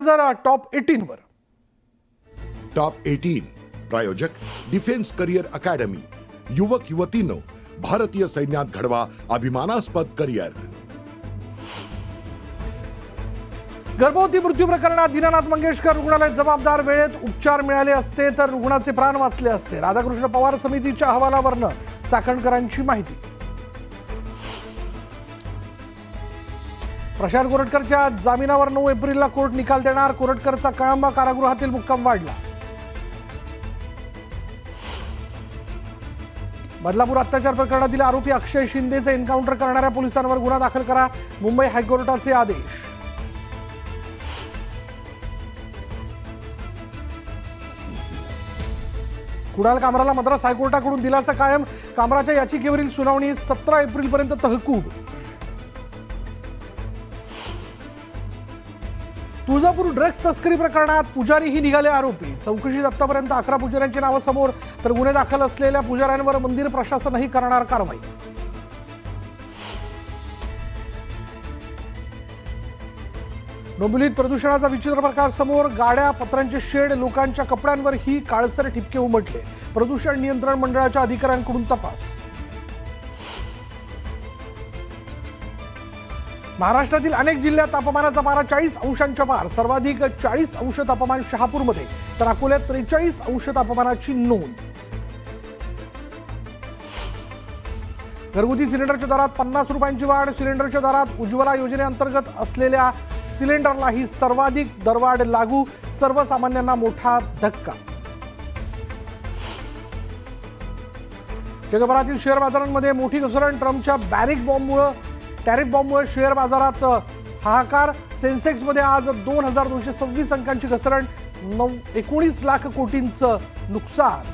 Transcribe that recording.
जरा टॉप 18 वर टॉप 18 प्रायोजक डिफेन्स करिअर अकॅडमी। युवक युवतींनो, भारतीय सैन्यात घडवा अभिमानास्पद करिअर। गर्भवती मृत्यू प्रकरणात दीनानाथ मंगेशकर रुग्णालय जबाबदार, वेळेत उपचार मिळाले असते तर रुग्णाचे प्राण वाचले असते। राधाकृष्ण पवार समितीच्या अहवालावरनं चाकणकरांची माहिती। प्रशांत कोरटकरच्या जामिनावर 9 एप्रिलला कोर्ट निकाल देणार। कोरटकरचा कळंबा कारागृहातील मुक्काम वाढला। बदलापूर अत्याचार प्रकरणातील आरोपी अक्षय शिंदेचे एन्काउंटर करणाऱ्या पोलिसांवर गुन्हा दाखल करा, मुंबई हायकोर्टाचे आदेश। कुणाल कामराला मद्रास हायकोर्टाकडून दिलासा कायम, कामराच्या याचिकेवरील सुनावणी 17 एप्रिलपर्यंत तहकूब। तुळजापूर ड्रग्ज तस्करी प्रकरणात पुजारीही निघाले आरोपी। चौकशीत आतापर्यंत 11 पुजाऱ्यांची नावं समोर, तर गुन्हे दाखल असलेल्या पुजाऱ्यांवर मंदिर प्रशासनही करणार कारवाई। डोंबिवलीत प्रदूषणाचा विचित्र प्रकार समोर, गाड्या, पत्र्यांचे शेड, लोकांच्या कपड्यांवरही काळसर ठिपके उमटले। प्रदूषण नियंत्रण मंडळाच्या अधिकाऱ्यांकडून तपास। महाराष्ट्रातील अनेक जिल्ह्यात तापमानाचा पारा 40 अंशांच्या पार, सर्वाधिक 40 अंश तापमान शहापूरमध्ये, तर अकोल्यात 43 अंश तापमानाची नोंद। घरगुती सिलेंडरच्या दरात 50 रुपयांची वाढ, सिलेंडरच्या दरात उज्ज्वला योजनेअंतर्गत असलेल्या सिलेंडरलाही सर्वाधिक दरवाढ लागू, सर्वसामान्यांना मोठा धक्का। जगभरातील शेअर बाजारांमध्ये मोठी घसरण, ट्रम्पच्या टॅरिफ बॉम्बमुळे शेअर बाजारात हाहाकार। सेन्सेक्समध्ये आज 2226 अंकांची घसरण, 19 लाख कोटींचं नुकसान।